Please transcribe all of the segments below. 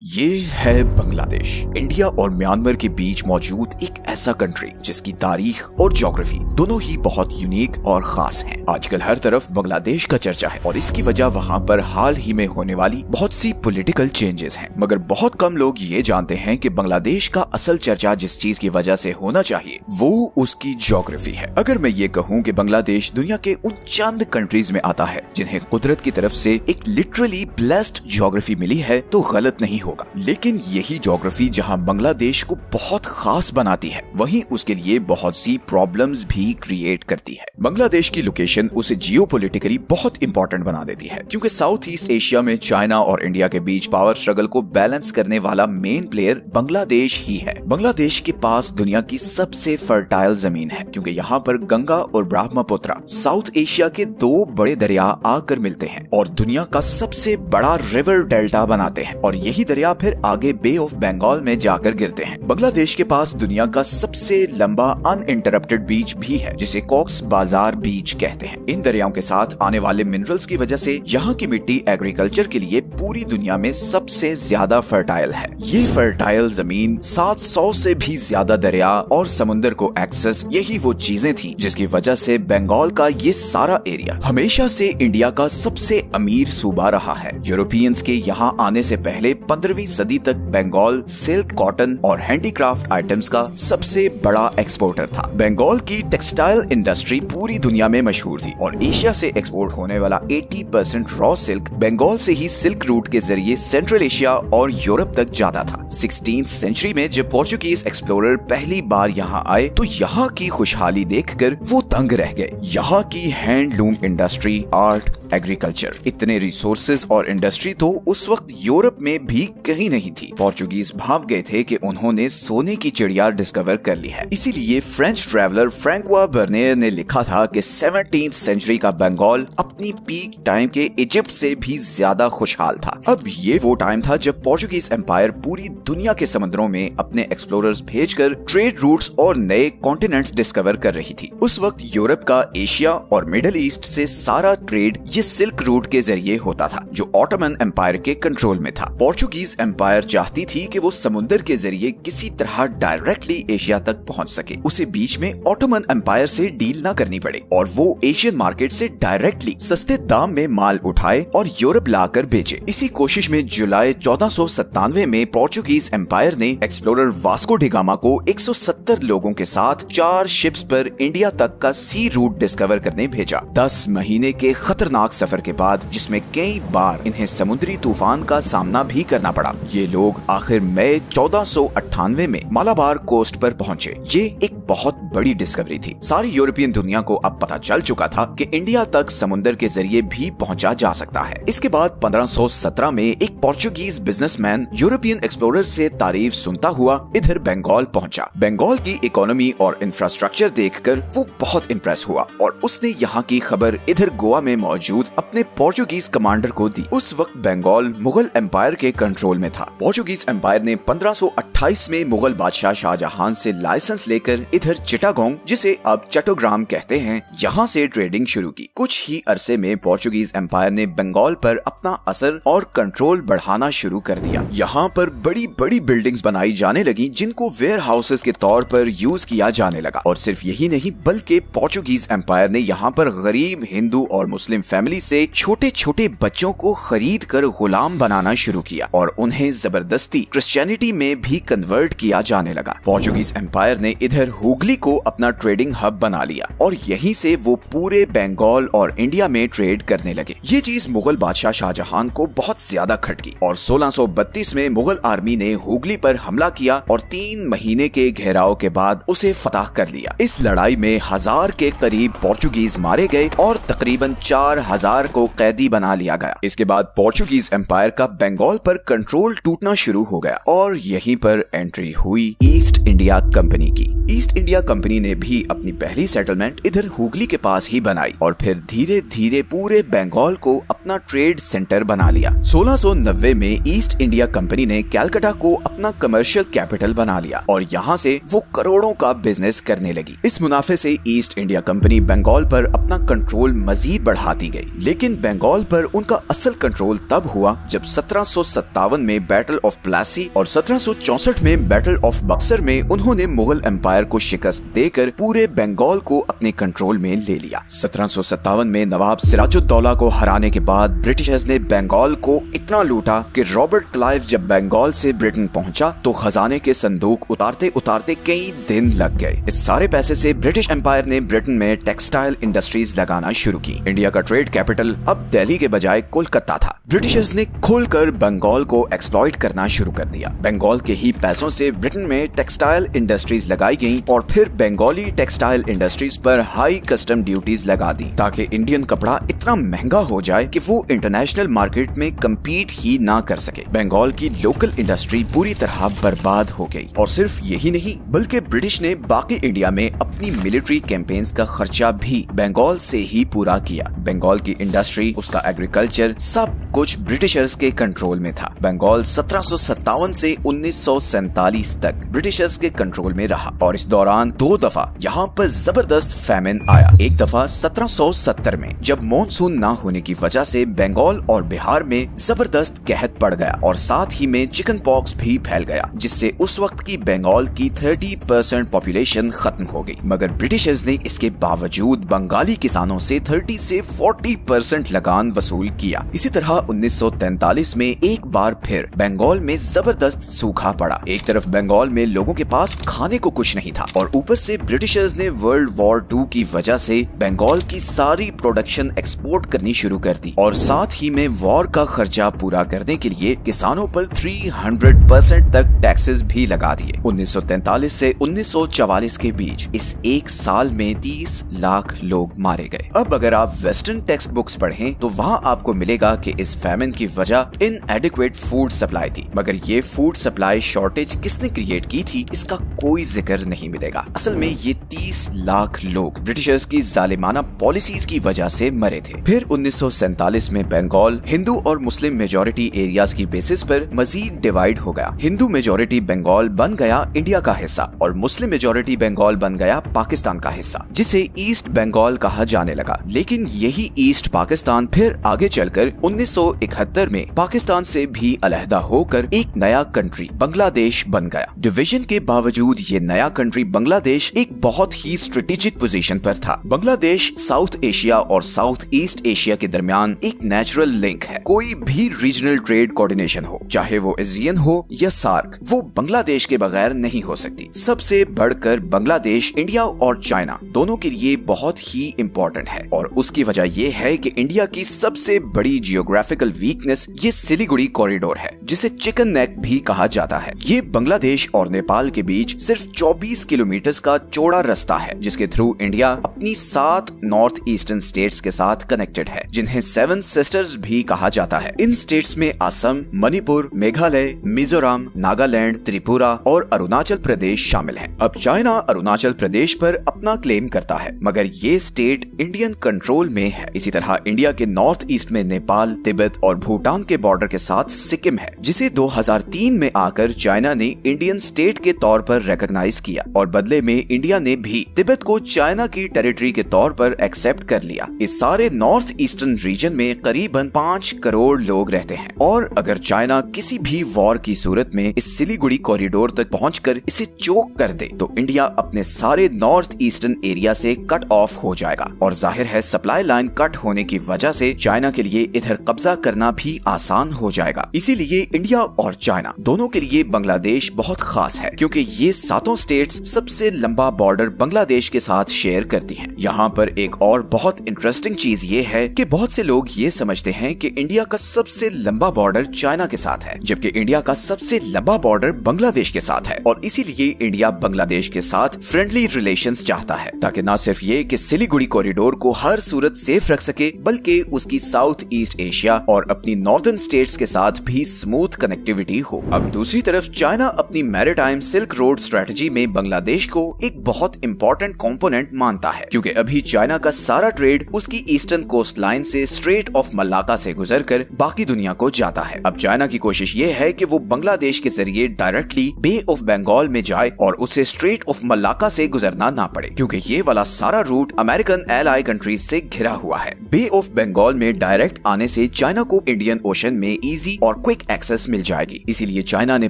ये है बांग्लादेश। इंडिया और म्यांमार के बीच मौजूद एक ऐसा कंट्री जिसकी तारीख और ज्योग्राफी दोनों ही बहुत यूनिक और खास हैं। आजकल हर तरफ बांग्लादेश का चर्चा है और इसकी वजह वहाँ पर हाल ही में होने वाली बहुत सी पॉलिटिकल चेंजेस हैं। मगर बहुत कम लोग ये जानते हैं कि बांग्लादेश का असल चर्चा जिस चीज की वजह से होना चाहिए वो उसकी ज्योग्राफी है। अगर मैं ये कहूँ कि बांग्लादेश दुनिया के उन चंद कंट्रीज में आता है जिन्हें कुदरत की तरफ से एक लिटरली ब्लेस्ड ज्योग्राफी मिली है तो गलत नहीं होगा। लेकिन यही ज्योग्राफी जहां बांग्लादेश को बहुत खास बनाती है वहीं उसके लिए बहुत सी प्रॉब्लम्स भी क्रिएट करती है। बांग्लादेश की लोकेशन उसे जियोपॉलिटिकली बहुत इंपॉर्टेंट बना देती है क्योंकि साउथ ईस्ट एशिया में चाइना और इंडिया के बीच पावर स्ट्रगल को बैलेंस करने वाला मेन प्लेयर बांग्लादेश ही है। बांग्लादेश के पास दुनिया की सबसे फर्टाइल जमीन है क्योंकि यहाँ पर गंगा और ब्रह्मपुत्र साउथ एशिया के दो बड़े दरिया आकर मिलते हैं और दुनिया का सबसे बड़ा रिवर डेल्टा बनाते हैं और यही दरिया फिर आगे बे ऑफ बंगाल में जाकर गिरते हैं। बांग्लादेश के पास दुनिया का सबसे लंबा अनइंटरप्टेड बीच भी है जिसे कॉक्स बाजार बीच कहते हैं। इन दरियाओं के साथ आने वाले मिनरल्स की वजह से यहाँ की मिट्टी एग्रीकल्चर के लिए पूरी दुनिया में सबसे ज्यादा फर्टाइल है। ये फर्टाइल जमीन 700 से भी ज्यादा दरिया और समुद्र को एक्सेस, यही वो चीजें थी जिसकी वजह से बंगाल का ये सारा एरिया हमेशा से इंडिया का सबसे अमीर सूबा रहा है। यूरोपियंस के यहाँ आने से पहले 15वीं सदी तक बंगाल सिल्क, कॉटन और हैंडीक्राफ्ट आइटम्स का सबसे बड़ा एक्सपोर्टर था। बंगाल की टेक्सटाइल इंडस्ट्री पूरी दुनिया में मशहूर थी और एशिया से एक्सपोर्ट होने वाला 80% रॉ सिल्क बंगाल से ही सिल्क रूट के जरिए सेंट्रल एशिया और यूरोप तक जाता था। 16th सेंचुरी में जब पोर्चुगीज एक्सप्लोरर पहली बार यहाँ आए तो यहाँ की खुशहाली देखकर वो दंग रह गए। यहाँ की हैंडलूम इंडस्ट्री, आर्ट, एग्रीकल्चर, इतने रिसोर्सेज और इंडस्ट्री तो उस वक्त यूरोप में भी कहीं नहीं थी। पोर्चुगीज भाग गए थे कि उन्होंने सोने की चिड़िया डिस्कवर कर ली है। इसीलिए फ्रेंच ट्रैवलर फ्रैंकोis बर्नियर ने लिखा था कि 17th सेंचुरी का बंगाल अपनी पीक टाइम के इजिप्ट से भी ज्यादा खुशहाल था। अब ये वो टाइम था जब पोर्चुगीज एम्पायर पूरी दुनिया के समुद्रों में अपने एक्सप्लोरर्स भेजकर ट्रेड रूट्स और नए कॉन्टिनेंट्स डिस्कवर कर रही थी। उस वक्त यूरोप का एशिया और मिडिल ईस्ट से सारा ट्रेड ये सिल्क रूट के जरिए होता था जो ऑटोमन एम्पायर के कंट्रोल में था। पोर्चुगीज एम्पायर चाहती थी कि वो समुद्र के जरिए किसी तरह डायरेक्टली एशिया तक पहुंच सके, उसे बीच में ऑटोमन एम्पायर से डील ना करनी पड़े और वो एशियन मार्केट से डायरेक्टली सस्ते दाम में माल उठाए और यूरोप लाकर बेचे। इसी कोशिश में जुलाई 1497 में पोर्चुगीज एम्पायर ने एक्सप्लोरर वास्को डिगामा को 170 लोगों के साथ 4 शिप्स पर इंडिया तक का सी रूट डिस्कवर करने भेजा। 10 महीने के खतरनाक सफर के बाद जिसमें कई बार इन्हें समुद्री तूफान का सामना भी करना पड़ा, ये लोग आखिर मई 1498 में मालाबार कोस्ट पर पहुंचे। ये एक बहुत बड़ी डिस्कवरी थी। सारी यूरोपियन दुनिया को अब पता चल चुका था कि इंडिया तक समुद्र के जरिए भी पहुंचा जा सकता है। इसके बाद 1517 में एक पोर्चुगीज बिजनेसमैन यूरोपियन एक्सप्लोरर से तारीफ सुनता हुआ इधर बंगाल पहुंचा। बंगाल की इकोनॉमी और इंफ्रास्ट्रक्चर देखकर वो बहुत इम्प्रेस हुआ और उसने यहाँ की खबर इधर गोवा में मौजूद अपने पोर्चुगीज कमांडर को दी। उस वक्त बंगाल मुगल एम्पायर के कंट्रोल में था। पोर्चुगीज एम्पायर ने 1528 में मुगल बादशाह शाहजहां से लाइसेंस लेकर इधर चिटागोंग, जिसे अब चट्टोग्राम कहते हैं, यहाँ से ट्रेडिंग शुरू की। कुछ ही अरसे में पोर्चुगीज एम्पायर ने बंगाल पर अपना असर और कंट्रोल बढ़ाना शुरू कर दिया। यहाँ पर बड़ी बड़ी बिल्डिंग्स बनाई जाने लगी जिनको वेयर हाउसेस के तौर पर यूज किया जाने लगा। और सिर्फ यही नहीं बल्कि पोर्चुगीज एम्पायर ने यहाँ पर गरीब हिंदू और मुस्लिम फैमिली से छोटे छोटे बच्चों को खरीद कर गुलाम बनाना शुरू किया और उन्हें जबरदस्ती क्रिश्चियनिटी में भी कन्वर्ट किया जाने लगा। पोर्चुगीज एम्पायर ने इधर हुगली को अपना ट्रेडिंग हब बना लिया और यहीं से वो पूरे बंगाल और इंडिया में ट्रेड करने लगे। ये चीज मुगल बादशाह शाहजहां को बहुत ज्यादा खटकी और 1632 में मुगल आर्मी ने हुगली पर हमला किया और 3 महीने के घेराव के बाद उसे फतह कर लिया। इस लड़ाई में 1000 के करीब पोर्चुगीज मारे गए और तकरीबन 4000 को कैदी बना लिया गया। इसके बाद पोर्चुगीज एम्पायर का बंगाल पर कंट्रोल टूटना शुरू हो गया और यहीं पर एंट्री हुई ईस्ट इंडिया कंपनी की। ईस्ट इंडिया कंपनी ने भी अपनी पहली सेटलमेंट इधर हुगली के पास ही बनाई और फिर धीरे धीरे पूरे बंगाल को अपना ट्रेड सेंटर बना लिया। 1690 में ईस्ट इंडिया कंपनी ने कलकत्ता को अपना कमर्शियल कैपिटल बना लिया और यहाँ से वो करोड़ों का बिजनेस करने लगी। इस मुनाफे से ईस्ट इंडिया कंपनी बंगाल पर अपना कंट्रोल मजीद बढ़ाती गई, लेकिन बंगाल पर उनका असल कंट्रोल तब हुआ जब 1757 में बैटल ऑफ प्लासी और 1764 में बैटल ऑफ बक्सर में उन्होंने मुगल एम्पायर को शिकस्त देकर पूरे बंगाल को अपने कंट्रोल में ले लिया। 1757 में नवाब सिराजुद्दौला को हराने के बाद ब्रिटिशर्स ने बंगाल को इतना लूटा कि रॉबर्ट क्लाइव जब बंगाल से ब्रिटेन पहुंचा तो खजाने के संदूक उतारते उतारते कई दिन लग गए। इस सारे पैसे से ब्रिटिश एम्पायर ने ब्रिटेन में टेक्सटाइल इंडस्ट्रीज लगाना शुरू की। इंडिया का ट्रेड कैपिटल अब दिल्ली के बजाय कोलकाता था। ब्रिटिशर्स ने खुलकर बंगाल को एक्सप्लॉइट करना शुरू कर दिया। बंगाल के ही पैसों से ब्रिटेन में टेक्सटाइल इंडस्ट्रीज लगाई गईं और फिर बंगाली टेक्सटाइल इंडस्ट्रीज पर हाई कस्टम ड्यूटीज लगा दी ताकि इंडियन कपड़ा इतना महंगा हो जाए कि वो इंटरनेशनल मार्केट में कम्पीट ही ना कर सके। बंगाल की लोकल इंडस्ट्री पूरी तरह बर्बाद हो गई। और सिर्फ यही नहीं बल्कि ब्रिटिश ने बाकी इंडिया में अपनी मिलिट्री कैंपेन्स का खर्चा भी बंगाल से ही पूरा किया। बंगाल की इंडस्ट्री, उसका एग्रीकल्चर, सब कुछ ब्रिटिशर्स के कंट्रोल में था। बंगाल 1757 से 1947 तक ब्रिटिशर्स के कंट्रोल में रहा और इस दौरान 2 दफा यहाँ पर जबरदस्त फैमिन आया। एक दफा 1770 में जब मॉनसून ना होने की वजह से बंगाल और बिहार में जबरदस्त कहत पड़ गया और साथ ही में चिकन पॉक्स भी फैल गया, जिससे उस वक्त की बंगाल की 30% पॉपुलेशन खत्म हो गई। मगर ब्रिटिशर्स ने इसके बावजूद बंगाली किसानों से 30 से 40% लगान वसूल किया। इसी तरह 1943 में एक बार फिर बंगाल में जबरदस्त सूखा पड़ा। एक तरफ बंगाल में लोगों के पास खाने को कुछ नहीं था और ऊपर से ब्रिटिशर्स ने वर्ल्ड वॉर 2 की वजह से बंगाल की सारी प्रोडक्शन एक्सपोर्ट करनी शुरू कर दी और साथ ही में वॉर का खर्चा पूरा करने के लिए किसानों पर 300% तक टैक्सेस भी लगा दिए। 1943 से 1944 के बीच इस एक साल में 30 लाख लोग मारे गए। अब अगर आप वेस्टर्न टेक्स्ट बुक्स पढ़ें तो वहाँ आपको मिलेगा कि इस फैमिन की वजह इनएडिक्वेट फूड सप्लाई थी। मगर ये फूड सप्लाई शॉर्टेज किसने क्रिएट की थी इसका कोई जिक्र नहीं मिलेगा। असल में ये 30 लाख लोग ब्रिटिशर्स की जालिमाना पॉलिसीज की वजह से मरे थे। फिर 1947 में बंगाल हिंदू और मुस्लिम मेजॉरिटी एरियाज की बेसिस पर मजीद डिवाइड हो गया। हिंदू मेजॉरिटी बंगाल बन गया इंडिया का हिस्सा और मुस्लिम मेजॉरिटी बंगाल बन गया पाकिस्तान का हिस्सा, जिसे ईस्ट बंगाल कहा जाने लगा। लेकिन यही ईस्ट पाकिस्तान फिर आगे चलकर 1971 में पाकिस्तान से भी अलहदा होकर एक नया कंट्री बांग्लादेश बन गया। डिवीजन के बावजूद ये नया कंट्री बांग्लादेश एक बहुत ही स्ट्रेटेजिक पोजीशन पर था। बांग्लादेश साउथ एशिया और साउथ ईस्ट एशिया के दरमियान एक नेचुरल लिंक है। कोई भी रीजनल ट्रेड कोऑर्डिनेशन हो, चाहे वो एशियन हो या सार्क, वो बांग्लादेश के बगैर नहीं हो सकती। सबसे बढ़कर बांग्लादेश इंडिया और चाइना दोनों के लिए बहुत ही इम्पोर्टेंट है और उसकी वजह ये है कि इंडिया की सबसे बड़ी जियोग्राफिकल वीकनेस ये सिलीगुड़ी कॉरिडोर है, जिसे चिकन नेक भी कहा जाता है। ये बांग्लादेश और नेपाल के बीच सिर्फ 24 किलोमीटर का चौड़ा रास्ता है, जिसके थ्रू इंडिया अपनी 7 नॉर्थ ईस्टर्न स्टेट्स के साथ कनेक्टेड है, जिन्हें 7 सिस्टर्स भी कहा जाता है। इन स्टेट्स में असम, मणिपुर, मेघालय, मिजोरम, नागालैंड, त्रिपुरा और अरुणाचल प्रदेश शामिल हैं। अब चाइना अरुणाचल प्रदेश पर अपना क्लेम करता है, मगर ये स्टेट इंडियन कंट्रोल में है। इसी तरह इंडिया के नॉर्थ ईस्ट में नेपाल, तिब्बत और भूटान के बॉर्डर के साथ सिक्किम है, जिसे 2003 में आकर चाइना ने इंडियन स्टेट के तौर पर रिकॉग्नाइज किया और बदले में इंडिया ने भी तिब्बत को चाइना की टेरिटरी के तौर पर एक्सेप्ट कर लिया। इस सारे नॉर्थ ईस्टर्न रीजन में करीबन 5 करोड़ लोग रहते हैं और अगर चाइना किसी भी वॉर की सूरत में इस सिलीगुड़ी कॉरिडोर तक पहुंचकर इसे चोक कर दे तो इंडिया अपने सारे नॉर्थ ईस्टर्न एरिया से कट ऑफ हो जाएगा और जाहिर है सप्लाई लाइन कट होने की वजह से चाइना के लिए इधर कब्जा करना भी आसान हो जाएगा। इसीलिए इंडिया और चाइना दोनों के लिए बांग्लादेश बहुत खास है, क्योंकि ये 7 स्टेट्स सबसे लंबा बॉर्डर बांग्लादेश के साथ शेयर करती हैं। यहाँ पर एक और बहुत इंटरेस्टिंग चीज ये है कि बहुत से लोग ये समझते हैं कि इंडिया का सबसे लंबा बॉर्डर चाइना के साथ है, जबकि इंडिया का सबसे लंबा बॉर्डर बांग्लादेश के साथ है और इसीलिए इंडिया बांग्लादेश के साथ फ्रेंडली रिलेशंस चाहता है, ताकि न सिर्फ ये कि सिलीगुड़ी कॉरिडोर को हर सूरत सेफ रख सके, बल्कि उसकी साउथ ईस्ट एशिया और अपनी नॉर्दर्न स्टेट्स के साथ भी स्मूथ कनेक्टिविटी हो। अब दूसरी तरफ चाइना अपनी मैरीटाइम सिल्क रोड स्ट्रेटजी में बांग्लादेश को एक बहुत इंपॉर्टेंट कंपोनेंट मानता है, क्योंकि अभी चाइना का सारा ट्रेड उसकी ईस्टर्न कोस्ट लाइन से स्ट्रेट ऑफ मलाक्का से गुजरकर बाकी दुनिया को जाता है। अब चाइना की कोशिश ये है कि वो बांग्लादेश के जरिए डायरेक्टली बे ऑफ बंगाल में जाए और उसे स्ट्रेट ऑफ मलाक्का से गुजरना ना पड़े, क्योंकि ये वाला सारा रूट अमेरिकन एलाई कंट्रीज से घिरा हुआ है। बे ऑफ बंगाल में डायरेक्ट आने से चाइना को इंडियन ओशन में इजी और और क्विक एक्सेस मिल जाएगी। इसीलिए चाइना ने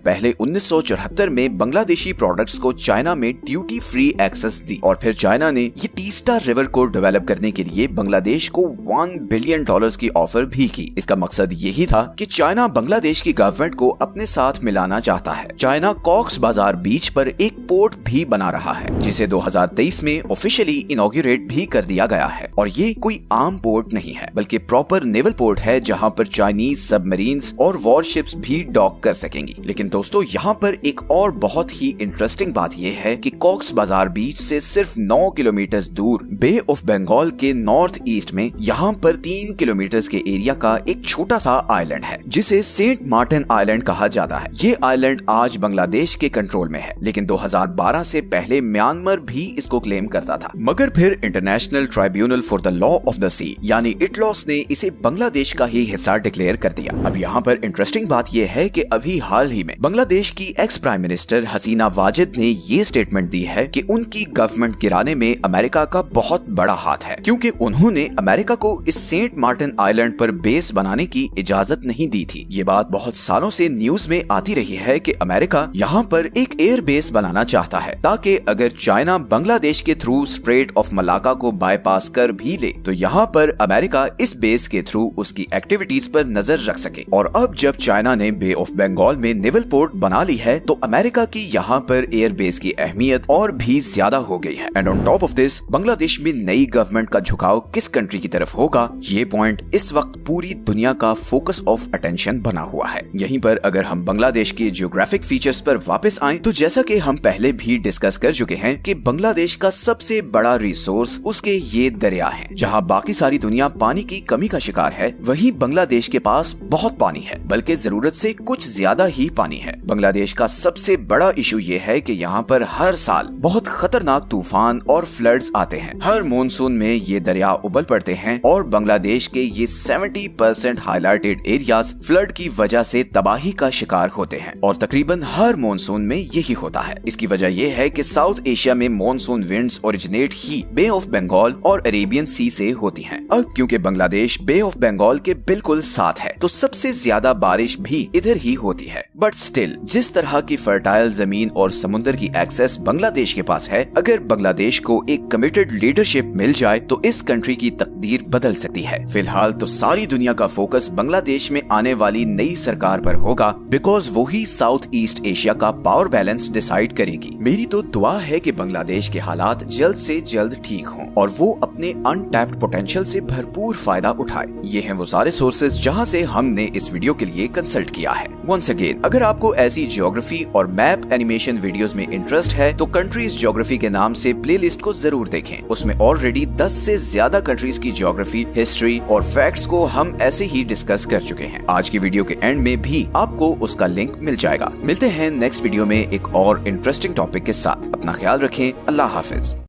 पहले 1974 में बांग्लादेशी प्रोडक्ट्स को चाइना में ड्यूटी फ्री एक्सेस दी और फिर चाइना ने ये तीस्ता रिवर को डेवलप करने के लिए बांग्लादेश को $1 बिलियन की ऑफर भी की। इसका मकसद यही था कि चाइना बांग्लादेश की गवर्नमेंट को अपने साथ मिलाना चाहता है। चाइना कॉक्स बाजार बीच पर एक पोर्ट भी बना रहा है जिसे 2023 में ऑफिशियली इनॉग्रेट भी कर दिया गया है और ये कोई आम पोर्ट नहीं है बल्कि प्रॉपर नेवल पोर्ट है जहां पर चाइनीज सबमरीन्स और वॉरशिप्स भी डॉक कर सकेंगी। लेकिन दोस्तों यहाँ पर एक और बहुत ही इंटरेस्टिंग बात यह है कि कॉक्स बाजार बीच से सिर्फ 9 किलोमीटर दूर बे ऑफ बंगाल के नॉर्थ ईस्ट में यहाँ पर 3 किलोमीटर के एरिया का एक छोटा सा आइलैंड है जिसे सेंट मार्टिन आइलैंड कहा जाता है। ये आइलैंड आज बांग्लादेश के कंट्रोल में है लेकिन 2012 से पहले म्यांमार भी इसको क्लेम करता था, मगर फिर international tribunal for the law of the sea यानी इटलॉस ने इसे बांग्लादेश का ही हिस्सा डिक्लेयर कर दिया। अब यहाँ पर इंटरेस्टिंग बात यह है कि अभी हाल ही में बांग्लादेश की एक्स प्राइम मिनिस्टर हसीना वाजिद ने ये स्टेटमेंट दी है कि उनकी गवर्नमेंट गिराने में अमेरिका का बहुत बड़ा हाथ है क्योंकि उन्होंने अमेरिका को इस सेंट मार्टिन आइलैंड पर बेस बनाने की इजाजत नहीं दी थी। ये बात बहुत सालों से न्यूज में आती रही है कि अमेरिका यहाँ पर एक एयर बेस बनाना चाहता है ताकि अगर चाइना बांग्लादेश के थ्रू स्ट्रेट ऑफ मलाका को बाईपास कर भी ले तो यहाँ पर अमेरिका इस बेस के थ्रू उसकी एक्टिविटीज पर नजर रख सके। और अब जब चाइना ने बे ऑफ बंगाल में नेवल पोर्ट बना ली है तो अमेरिका की यहाँ पर एयर बेस की अहमियत और भी ज्यादा हो गई है। And on top of this Bangladesh में नई गवर्नमेंट का झुकाव किस कंट्री की तरफ होगा, ये पॉइंट इस वक्त पूरी दुनिया का फोकस ऑफ अटेंशन बना हुआ है। यहीं पर अगर हम बांग्लादेश के जियोग्राफिक फीचर्स पर वापस आएं तो जैसा कि हम पहले भी डिस्कस कर चुके हैं कि बांग्लादेश का सबसे बड़ा रिसोर्स उसके ये दरिया हैं। जहां बाकी सारी दुनिया पानी की कमी का शिकार है वहीं बांग्लादेश के पास बहुत पानी है, बल्कि जरूरत से कुछ ज्यादा ही पानी है। बांग्लादेश का सबसे बड़ा इशू ये है कि यहाँ पर हर साल बहुत खतरनाक तूफान और फ्लड्स आते हैं। हर मॉनसून में ये दरिया उबल पड़ते हैं और बांग्लादेश के ये 70% हाईलाइटेड एरियाज फ्लड की वजह से तबाही का शिकार होते हैं और तकरीबन हर मॉनसून में यही होता है। इसकी वजह यह है कि साउथ एशिया में मॉनसून विंड्स ओरिजिनेट ही बे ऑफ बंगाल और अरेबियन सी से होती हैं। अब क्योंकि बांग्लादेश बे ऑफ बंगाल के बिल्कुल साथ है तो सबसे ज्यादा बारिश भी इधर ही होती है। बट स्टिल जिस तरह की फर्टाइल जमीन और समुद्र की एक्सेस बांग्लादेश के पास है, अगर बांग्लादेश को एक कमिटेड लीडरशिप मिल जाए तो इस कंट्री की तकदीर बदल सकती है। फिलहाल तो सारी दुनिया का फोकस बांग्लादेश में आने वाली नई सरकार पर होगा बिकॉज वो ही साउथ ईस्ट एशिया का पावर बैलेंस डिसाइड करेगी। मेरी तो दुआ है कि बांग्लादेश के हालात जल्द से जल्द ठीक हों और वो अपने अनटैप्ड पोटेंशियल से भरपूर फायदा उठाए। ये हैं वो सारे सोर्सेज जहां से हमने इस वीडियो के लिए कंसल्ट किया है। वंस अगेन अगर आपको ऐसी ज्योग्राफी और मैप एनिमेशन वीडियोस में इंटरेस्ट है तो कंट्रीज ज्योग्राफी के नाम से प्लेलिस्ट को जरूर देखें। उसमें ऑलरेडी 10 से ज्यादा कंट्रीज की ज्योग्राफी, हिस्ट्री और फैक्ट्स को हम ऐसे ही डिस्कस कर चुके हैं। आज की वीडियो के एंड में भी आपको उसका लिंक मिल जाएगा। मिलते हैं नेक्स्ट वीडियो में एक और इंटरेस्टिंग टॉपिक के साथ। अपना ख्याल रखें। अल्लाह हाफिज।